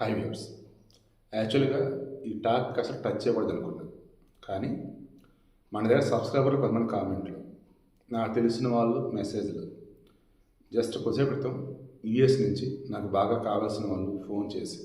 Hi viewers. యాక్చువల్గా ఈ topic అసలు టచ్ చేయకూడదు అనుకున్నాను, కానీ మన దగ్గర సబ్స్క్రైబర్లు కొంతమంది కామెంట్లు, నాకు తెలిసిన వాళ్ళు మెసేజ్లు, జస్ట్ కొద్దిసేపు క్రితం యూఎస్ నుంచి నాకు బాగా కావాల్సిన వాళ్ళు ఫోన్ చేసి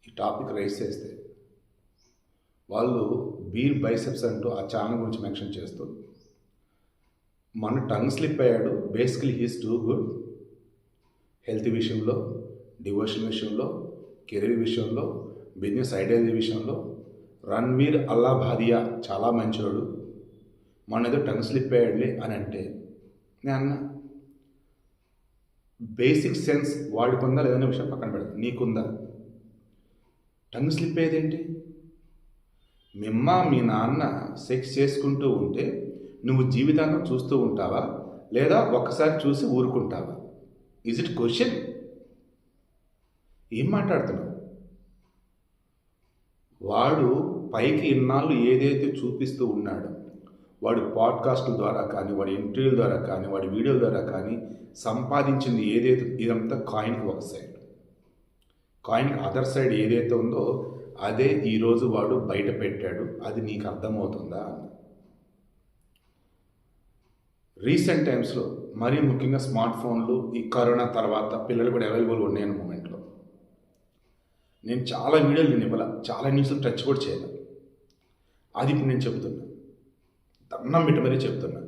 ఈ టాపిక్ రైజ్ చేస్తే వాళ్ళు బీర్ బైసెప్స్ అంటూ ఆ ఛానల్ గురించి మెన్షన్ చేస్తూ మన టంగ్ స్లిప్ అయ్యాడు, basically he's too good health విషయంలో, డివోషన్ విషయంలో, కెరీర్ విషయంలో, బిజినెస్ ఐడియాలజీ విషయంలో రణ్వీర్ అల్లాభాదియా చాలా మంచివాడు, మన ఏదో టంగ్ స్లిప్ అయ్యాడులే అని అంటే నేను అన్న బేసిక్ సెన్స్ వాడికుందా లేదనే విషయం పక్కన పెడతా. నీకుందా? Tongue slip అయ్యేదేంటి? మీ నాన్న సెక్స్ చేసుకుంటూ ఉంటే నువ్వు జీవితాంతం చూస్తూ ఉంటావా, లేదా ఒక్కసారి చూసి ఊరుకుంటావా? Is it question? ఏం మాట్లాడుతున్నావు? వాడు పైకి ఇన్నాళ్ళు ఏదైతే చూపిస్తూ ఉన్నాడో, వాడి పాడ్కాస్టుల ద్వారా కానీ, వాడి ఇంటర్వ్యూల ద్వారా కానీ, వాడి వీడియోల ద్వారా కానీ సంపాదించింది ఏదైతే, ఇదంతా కాయిన్కి ఒక సైడ్, కాయిన్కి అదర్ సైడ్ ఏదైతే ఉందో అదే ఈరోజు వాడు బయట పెట్టాడు. అది నీకు అర్థమవుతుందా? రీసెంట్ టైమ్స్లో మరీ ముఖ్యంగా స్మార్ట్ ఫోన్లు ఈ కరోనా తర్వాత పిల్లలు కూడా అవైలబుల్ ఉన్నాయన్న మూమెంట్లో నేను చాలా వీడియోలు నేను ఇవ్వాల, చాలా న్యూస్లు టచ్ కూడా చేయాలి. అది ఇప్పుడు నేను చెబుతున్నా, దన్నం పెట్టి మరీ చెప్తున్నా.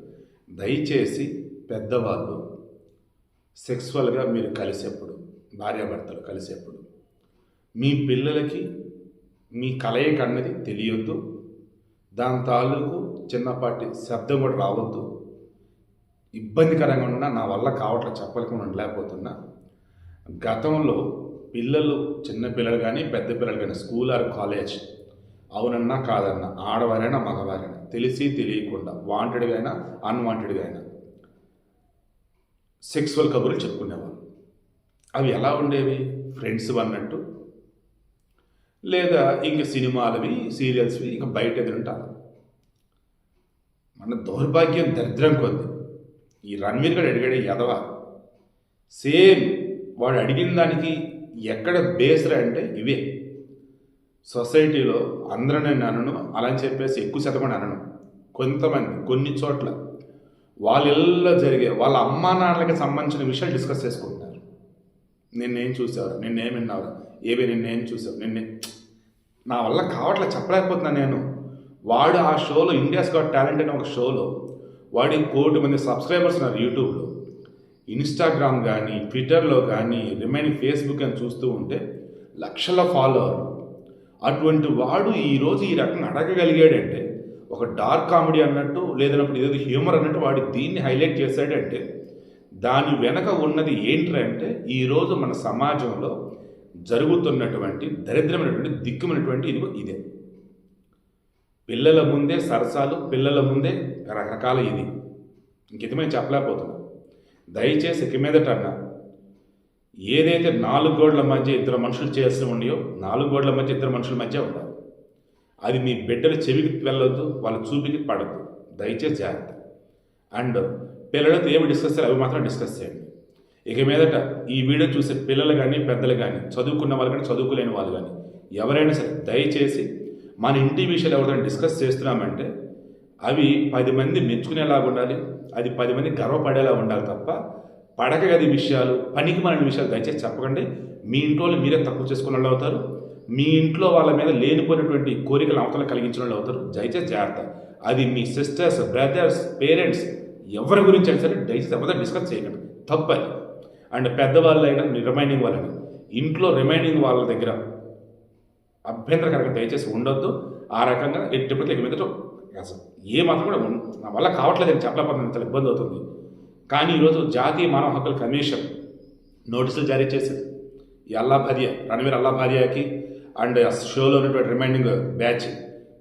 దయచేసి పెద్దవాళ్ళు సెక్సువల్గా మీరు కలిసేప్పుడు, భార్యాభర్తలు కలిసేప్పుడు మీ పిల్లలకి మీ కలయిక అన్నది తెలియొద్దు. దాని తాలూకు చిన్నపాటి శబ్దం కూడా రావద్దు. ఇబ్బందికరంగా ఉన్నా, నా వల్ల కావట్లేదు చెప్పలేకుండా ఉండలేకపోతున్నా. గతంలో పిల్లలు, చిన్న పిల్లలు కానీ పెద్ద పిల్లలు కానీ, స్కూల్ ఆర్ కాలేజ్, అవునన్నా కాదన్నా, ఆడవారైనా మగవారైనా, తెలిసి తెలియకుండా, వాంటెడ్గా అయినా అన్వాంటెడ్గా అయినా సెక్సువల్ కబుర్లు చెప్పుకునేవాళ్ళు. అవి ఎలా ఉండేవి? ఫ్రెండ్స్ అన్నట్టు, లేదా ఇంక సినిమాలవి, సీరియల్స్వి, ఇంకా బయట ఎదురుంటారు. మన దౌర్భాగ్యం, దరిద్రం కొద్ది ఈ రణ్వీర్ గారు అడిగాడే ఎదవా, సేమ్ వాడు అడిగిన దానికి ఎక్కడ బేస్రా అంటే ఇవే. సొసైటీలో అందరూ నేను అనను, అలా అని చెప్పేసి ఎక్కువ శాతం అనను. కొంతమంది కొన్ని చోట్ల వాళ్ళల్లో జరిగే వాళ్ళ అమ్మా నాన్నలకి సంబంధించిన విషయాలు డిస్కస్ చేసుకుంటున్నారు. నిన్నేం చూసావు, నిన్నేం విన్నావురా, ఏవి నిన్నేం చూసావు, నా వల్ల కావట్లేదు చెప్పలేకపోతున్నా నేను. వాడు ఆ షోలో, ఇండియాస్ గాట్ టాలెంట్ అనే ఒక షోలో వాడి 1 కోటి మంది సబ్స్క్రైబర్స్ ఉన్నారు యూట్యూబ్లో. ఇన్స్టాగ్రామ్ కానీ, ట్విట్టర్లో కానీ, రిమైనింగ్ ఫేస్బుక్ అని చూస్తూ ఉంటే లక్షల ఫాలోవర్లు. అటువంటి వాడు ఈరోజు ఈ రకంగా అడగగలిగాడంటే, ఒక డార్క్ కామెడీ అన్నట్టు, లేదన్నప్పుడు ఏదో హ్యూమర్ అన్నట్టు వాడు దీన్ని హైలైట్ చేశాడంటే దాని వెనక ఉన్నది ఏంటంటే ఈరోజు మన సమాజంలో జరుగుతున్నటువంటి దరిద్రమైనటువంటి, దిక్కుమైనటువంటి ఇదే. పిల్లల ముందే సరసాలు, పిల్లల ముందే రకరకాల ఇది. ఇంకెది మేము చెప్పలేకపోతున్నాం. దయచేసి ఇక మీదట అన్నా, ఏదైతే 4 గోడల మధ్య ఇద్దరు మనుషులు చేయాల్సి ఉన్నాయో 4 గోడల మధ్య ఇద్దరు మనుషుల మధ్య ఉండాలి. అది మీ బిడ్డల చెవికి వెళ్ళొద్దు, వాళ్ళ చూపికి పడద్దు. దయచేసి జాగ్రత్త. అండ్ పిల్లలతో ఏమి డిస్కస్ చేయాలి అవి మాత్రం డిస్కస్ చేయండి. ఇక మీదట ఈ వీడియో చూసే పిల్లలు కానీ, పెద్దలు కానీ, చదువుకున్న వాళ్ళు కానీ, చదువుకోలేని వాళ్ళు కానీ, ఎవరైనా సరే దయచేసి మన ఇంటి విషయాలు ఎవరైనా డిస్కస్ చేస్తున్నామంటే అవి 10 మంది మెచ్చుకునేలాగా ఉండాలి, అది 10 మంది గర్వపడేలా ఉండాలి తప్ప పడక గది విషయాలు, పనికి మన విషయాలు దయచేసి చెప్పకండి. మీ ఇంట్లో మీరే తక్కువ చేసుకున్న వాళ్ళు అవుతారు. మీ ఇంట్లో వాళ్ళ మీద లేనిపోయినటువంటి కోరికలు అవతల కలిగించిన వాళ్ళు అవుతారు. దయచేసి జాగ్రత్త. అది మీ సిస్టర్స్, బ్రదర్స్, పేరెంట్స్ ఎవరి గురించి అయినా సరే దయచేసి ఎవరైనా డిస్కస్ చేయకండి, తప్పది. అండ్ పెద్దవాళ్ళైనా, రిమైనింగ్ వాళ్ళని, ఇంట్లో రిమైనింగ్ వాళ్ళ దగ్గర అభ్యంతరకరంగా దయచేసి ఉండొద్దు. ఆ రకంగా ఎట్టి మీద అసలు ఏ మాత్రం కూడా నా వల్ల కావట్లేదు అని చెప్పలేకపోతే చాలా ఇబ్బంది అవుతుంది. కానీ ఈరోజు జాతీయ మానవ హక్కుల కమిషన్ నోటీసులు జారీ చేసింది. ఈ రణ్వీర్ అల్లాభాదియాకి అండ్ షోలో ఉన్నటువంటి రిమైనింగ్ బ్యాచ్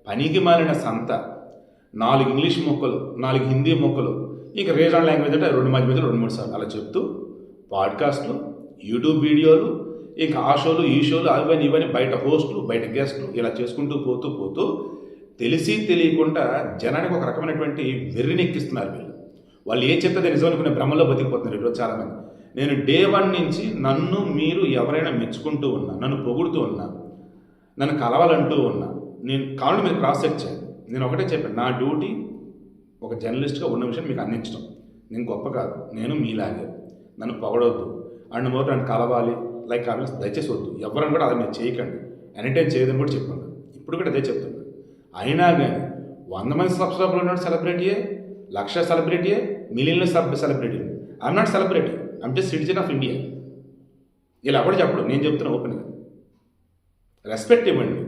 పనికి మాలిన సంత. 4 ఇంగ్లీష్ మొక్కలు, 4 హిందీ మొక్కలు, ఇంకా రీజనల్ లాంగ్వేజ్ అంటే 2 మధ్య 2-3 సార్లు అలా చెప్తూ పాడ్కాస్ట్లు, యూట్యూబ్ వీడియోలు, ఇంకా ఆ షోలు, ఈ షోలు, ఇవన్నీ బయట హోస్టులు, బయట గెస్టులు, ఇలా చేసుకుంటూ పోతూ తెలిసి తెలియకుండా జనానికి ఒక రకమైనటువంటి వెర్రిని ఎక్కిస్తున్నారు వీళ్ళు. వాళ్ళు ఏ చెప్తే నిజం అనుకునే భ్రమంలో బతికిపోతున్నారు ఈరోజు చాలామంది. నేను డే 1 నుంచి నన్ను మీరు ఎవరైనా మెచ్చుకుంటూ ఉన్నా, నన్ను పొగుడుతూ ఉన్నా, నన్ను కలవాలంటూ ఉన్నా, నేను కావాలంటే మీరు క్రాస్ చెక్ చేయండి. నేను ఒకటే చెప్పాను, నా డ్యూటీ ఒక జర్నలిస్ట్గా ఉన్న విషయం మీకు అందించడం. నేను గొప్ప కాదు, నేను మీలాగే. నన్ను పొగడొద్దు, అండ్ మోర్ నన్ను కలవాలి, లైక్ కామెంట్స్ దయచేసి వద్దు. ఎవరైనా కూడా అది మీరు చేయకండి, ఎనీటైం చేయదని కూడా చెప్పాను. ఇప్పుడు కూడా అదే చెప్తున్నాను. అయినా కానీ 100 మంది సబ్స్క్రైబర్లు ఉన్నాడు సెలబ్రిటీయే, 1,00,000 సెలబ్రిటీయే, మిలియన్ల celebrity. I'm not celebrity, I'm just citizen of India. ఇలా కూడా చెప్పడు, నేను చెప్తున్నా ఓపెన్గా. రెస్పెక్ట్ ఇవ్వండి,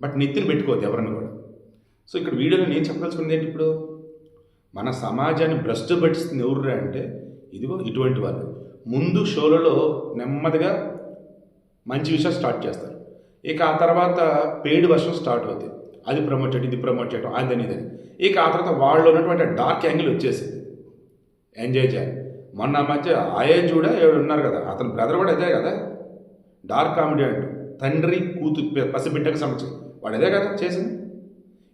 బట్ నెత్తిని పెట్టుకోవద్దు ఎవరన్నా కూడా. సో ఇక్కడ వీడియోలో నేను చెప్పదలుచుకుంది ఏంటి, ఇప్పుడు మన సమాజాన్ని భ్రష్టు పట్టిస్తుంది ఎవరు అంటే ఇదిగో ఇటువంటి వాళ్ళు. ముందు షోలలో నెమ్మదిగా మంచి విషయాలు స్టార్ట్ చేస్తారు, ఇక ఆ తర్వాత పెయిడ్ వర్షన్ స్టార్ట్ అవుతాయి. అది ప్రమోట్ చేయడం, ఇది ప్రమోట్ చేయడం, అదని ఇదని. ఇక ఆ తర్వాత వాళ్ళు ఉన్నటువంటి డార్క్ యాంగిల్ వచ్చేసింది, ఎంజాయ్ చేయాలి. మొన్న మధ్య ఆయేజూడ ఎవరు ఉన్నారు కదా, అతని బ్రదర్ కూడా అదే కదా, డార్క్ కామెడీ అంటూ తండ్రి కూతురు పసిబిడ్డకు సంబంధించి వాడు అదే కదా చేసింది.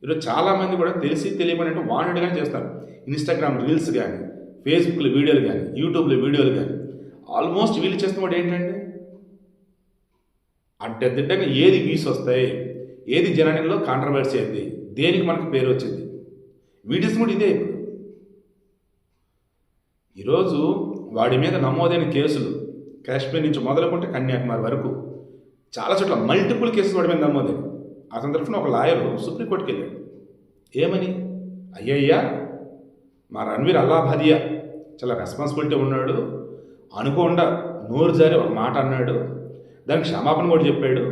ఈరోజు చాలామంది కూడా తెలిసి తెలియకుండా వాంటెడ్గానే చేస్తారు. ఇన్స్టాగ్రామ్ రీల్స్ కానీ, ఫేస్బుక్లో వీడియోలు కానీ, యూట్యూబ్లో వీడియోలు కానీ, ఆల్మోస్ట్ వీళ్ళు చేస్తున్న వాడు ఏంటంటే అడ్డదిడ్డంగా ఏది వ్యూస్ వస్తాయి, ఏది జనానిలో కాంట్రవర్సీ అయింది, దేనికి మనకు పేరు వచ్చింది, వీడియోస్ కూడా ఇదే. ఇప్పుడు ఈరోజు వాడి మీద నమోదైన కేసులు కాశ్మీర్ నుంచి మొదలుకుంటే కన్యాకుమారి వరకు చాలా చోట్ల మల్టిపుల్ కేసులు వాడి మీద నమోదైన. అతని తరఫున ఒక లాయరు సుప్రీంకోర్టుకి వెళ్ళాడు. ఏమని, అయ్యయ్యా మా రణ్వీర్ అల్లాభాదియా చాలా రెస్పాన్సిబిలిటీ ఉన్నాడు, అనుకోకుండా నోరు జారి ఒక మాట అన్నాడు, దానికి క్షమాపణ కూడా చెప్పాడు,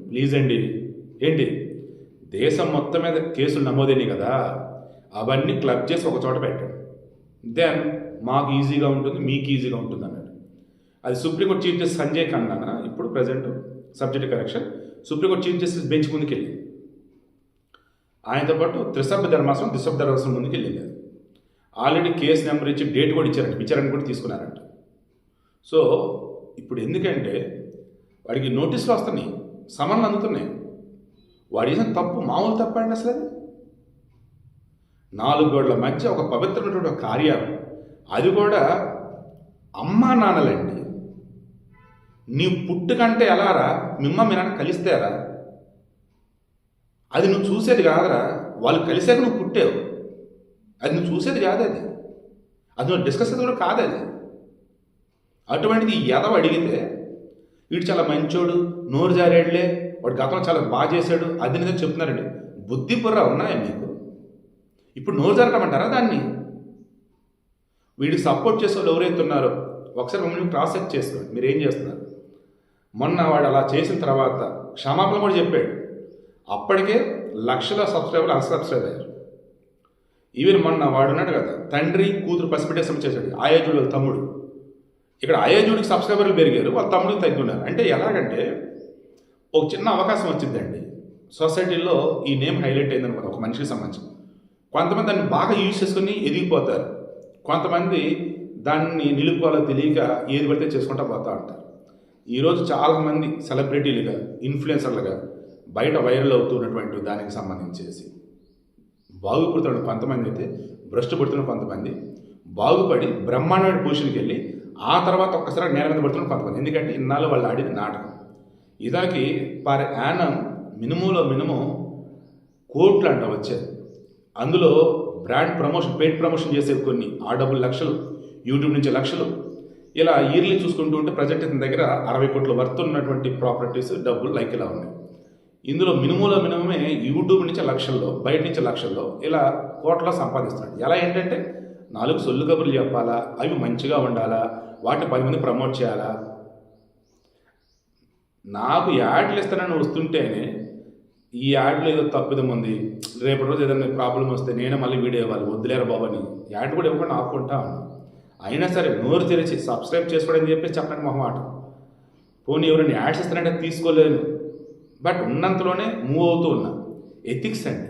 ప్లీజ్ అండి. ఏంటి, దేశం మొత్తం మీద కేసులు నమోదైనాయి కదా, అవన్నీ క్లబ్ చేసి ఒక చోట పెట్టాడు. దెన్ మాకు ఈజీగా ఉంటుంది, మీకు ఈజీగా ఉంటుంది అన్నాడు. అది supreme court chief justice Sanjay Khanna, ఇప్పుడు present subject correction, supreme court chief justice bench ముందుకు వెళ్ళింది. ఆయనతో పాటు త్రిసభ్య ధర్మాసనం ముందుకు వెళ్ళింది. ఆల్రెడీ కేసు నెంబర్ ఇచ్చి డేట్ కూడా ఇచ్చారంట, విచారణ కూడా తీసుకున్నారంట. సో ఇప్పుడు ఎందుకంటే వాడికి నోటీసులు వస్తున్నాయి, సమన్లు అందుతున్నాయి. వాడు చేసిన తప్పు మామూలు తప్పండి అసలు. అది 4 గోడల మధ్య ఒక పవిత్రమైనటువంటి ఒక కార్యాలు, అది కూడా అమ్మా నాన్నలండి. నీ పుట్టుకంటే ఎలారా, మీ నాన్న కలిస్తేరా, అది నువ్వు చూసేది కాదురా. వాళ్ళు కలిసాక నువ్వు పుట్టావు, అది నువ్వు చూసేది కాదు, అది నువ్వు డిస్కస్ అది కూడా కాదు. అది అటువంటిది ఎదవ అడిగితే వీడు చాలా మంచోడు, నోరు జారేడులే, వాడు గతంలో చాలా బాగా చేశాడు, అది నిజం చెప్తున్నారండి. బుద్ధి బుర్ర ఉన్నాయా మీకు? ఇప్పుడు నోరు జారటమంటారా దాన్ని? వీడికి సపోర్ట్ చేసే వాళ్ళు ఎవరైతే ఉన్నారో ఒకసారి మమ్మల్ని క్రాస్ చెక్ చేసుకోండి, మీరు ఏం చేస్తున్నారు. మొన్న వాడు అలా చేసిన తర్వాత క్షమాపణ కూడా చెప్పాడు. అప్పటికే లక్షల సబ్స్క్రైబర్లు అన్సబ్స్క్రైబ్ అయ్యారు. ఈవెన్ మొన్న వాడు ఉన్నాడు కదా, తండ్రి కూతురు పసిబిడ్డ చేశాడు, ఆయేజుడు వాళ్ళ తమ్ముడు. ఇక్కడ ఆయేజుడికి సబ్స్క్రైబర్లు పెరిగారు, వాళ్ళ తమ్ముడికి తగ్గున్నారు. అంటే ఎలాగంటే ఒక చిన్న అవకాశం వచ్చిందండి సొసైటీలో, ఈ నేమ్ హైలైట్ అయిందనమాట ఒక మనిషికి సంబంధించి. కొంతమంది దాన్ని బాగా యూజ్ చేసుకుని ఎదిగిపోతారు, కొంతమంది దాన్ని నిలుపుకోవాలో తెలియక ఏది పడితే చేసుకుంటా పోతూ ఉంటారు. ఈరోజు చాలామంది సెలబ్రిటీలుగా, ఇన్ఫ్లుయెన్సర్లుగా బయట వైరల్ అవుతున్నటువంటి దానికి సంబంధించేసి బాగుపడుతున్న కొంతమంది అయితే, భ్రష్టు పడుతున్న కొంతమంది, బాగుపడి బ్రహ్మాండమైన పొజిషన్కి వెళ్ళి ఆ తర్వాత ఒక్కసారి నేల మీద పడుతున్న కొంతమంది. ఎందుకంటే ఇన్నాళ్ళు వాళ్ళు ఆడిన నాటకం. ఇదానికి పర్ యానం మినిమం కోట్లు అంట వచ్చేది. అందులో బ్రాండ్ ప్రమోషన్, పెయిడ్ ప్రమోషన్ చేసేవి కొన్ని, ఆ డబ్బులు లక్షలు, యూట్యూబ్ నుంచి లక్షలు, ఇలా ఇయర్లీ చూసుకుంటూ ఉంటే ప్రజెంట్ ఇతని దగ్గర 60 కోట్ల వర్త్ ఉన్నటువంటి ప్రాపర్టీస్ డబ్బులు లైక్ ఇలా ఉన్నాయి. ఇందులో మినిమమే యూట్యూబ్ నుంచి లక్షల్లో, బయట నుంచి లక్షల్లో, ఇలా కోట్ల సంపాదిస్తున్నాడు. ఎలా ఏంటంటే 4 సొల్లు కబుర్లు చెప్పాలా, అవి మంచిగా ఉండాలా, వాటిని 10 మంది ప్రమోట్ చేయాలా. నాకు యాడ్లు ఇస్తానని వస్తుంటేనే ఈ యాడ్లో ఏదో తప్పిదం ఉంది, రేపటి రోజు ఏదైనా ప్రాబ్లం వస్తే నేనే మళ్ళీ వీడియో ఇవ్వాలి, వద్దులేరు బాబని యాడ్ కూడా ఇవ్వకుండా ఆపుకుంటా ఉన్నాను. అయినా సరే నోరు తెరిచి సబ్స్క్రైబ్ చేసుకోవడం చెప్పి చెప్పడానికి మొహమాట. పోనీ ఎవరైనా యాడ్స్ ఇస్తానంటే తీసుకోలేను, బట్ ఉన్నంతలోనే మూవ్ అవుతూ ఉన్నా. ఎథిక్స్ అండి,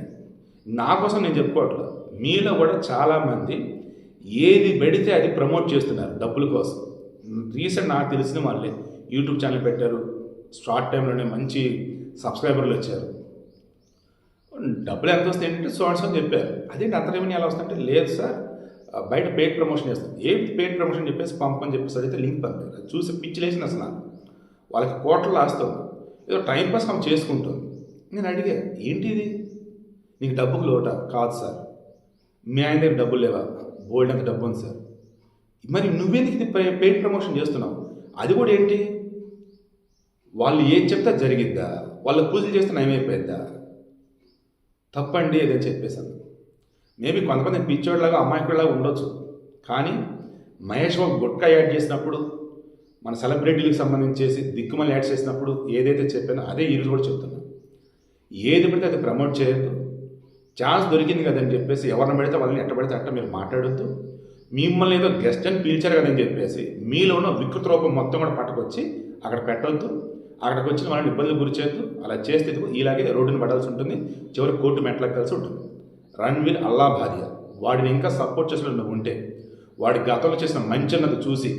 నా కోసం నేను చెప్పుకోవట్లేదు. మీలో కూడా చాలామంది ఏది పెడితే అది ప్రమోట్ చేస్తున్నారు డబ్బుల కోసం. రీసెంట్ నాకు తెలిసిన వాళ్ళే యూట్యూబ్ ఛానల్ పెట్టారు, షార్ట్ టైంలోనే మంచి సబ్స్క్రైబర్లు వచ్చారు. డబ్బులు ఎంత వస్తాయి ఏంటంటే సో అని చెప్పారు. అదేంటి అంత రెవెన్యూ ఎలా వస్తుందంటే, లేదు సార్ బయట పెయిడ్ ప్రమోషన్ చేస్తాం. ఏంటి పెయిడ్ ప్రమోషన్ చెప్పేసి పంపని చెప్పేసి అడిగితే లింక్ పంపారు. అది చూసి పిచ్చిలేసింది అసలు నాకు. వాళ్ళకి కోట్లలో ఆస్తుంది, ఏదో టైంపాస్ ఆమె చేసుకుంటుంది. నేను అడిగా, ఏంటి ఇది, నీకు డబ్బుకు లోట? కాదు సార్, మీ ఆయన దగ్గర డబ్బులు లేవా? బోల్డ్ అంత డబ్బు ఉంది సార్. మరి నువ్వెందుకు ఇది పెయిడ్ ప్రమోషన్ చేస్తున్నావు? అది కూడా ఏంటి, వాళ్ళు ఏం చెప్తే జరిగిద్దా? వాళ్ళ పూజలు చేస్తే నయమైపోయిద్దా? తప్పండి అదే చెప్పేశాను. మేబీ కొంతమంది పిచ్చోడ్లాగా అమాయకుడిలాగా ఉండొచ్చు, కానీ మహేష్ బాబు గుట్కా యాడ్ చేసినప్పుడు, మన సెలబ్రిటీలకు సంబంధించేసి దిక్కుమల్ని యాడ్ చేసినప్పుడు ఏదైతే చెప్పానో అదే ఈరోజు కూడా చెప్తున్నాను. ఏది పడితే అది ప్రమోట్ చేయొద్దు. ఛాన్స్ దొరికింది కదని చెప్పేసి ఎవరిని పడితే వాళ్ళని ఎట్ట పడితే అట్ట మీరు మాట్లాడొద్దు. మిమ్మల్ని ఏదో గెస్ట్ అని పిలిచారు కదని చెప్పేసి మీలో ఉన్న వికృత రూపం మొత్తం కూడా పట్టుకొచ్చి అక్కడ పెట్టొద్దు. అక్కడికి వచ్చిన వాళ్ళని ఇబ్బందులు గురి చేయొద్దు. అలా చేస్తే ఇలాగే రోడ్డుని పడాల్సి ఉంటుంది, చివరి కోర్టు మెట్లకు కలిసి ఉంటుంది. రణ్వీర్ అల్లా భార్య, వాడిని ఇంకా సపోర్ట్ చేసిన నువ్వు ఉంటే, వాడి గతంలో చేసిన మంచి అన్నది చూసి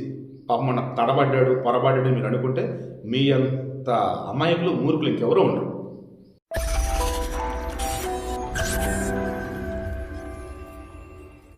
పాపం మొన్న తడబడ్డాడు పొరబడ్డాడు మీరు అనుకుంటే, మీ అంత అమాయకులు మూర్ఖులు ఇంకెవరో ఉండరు.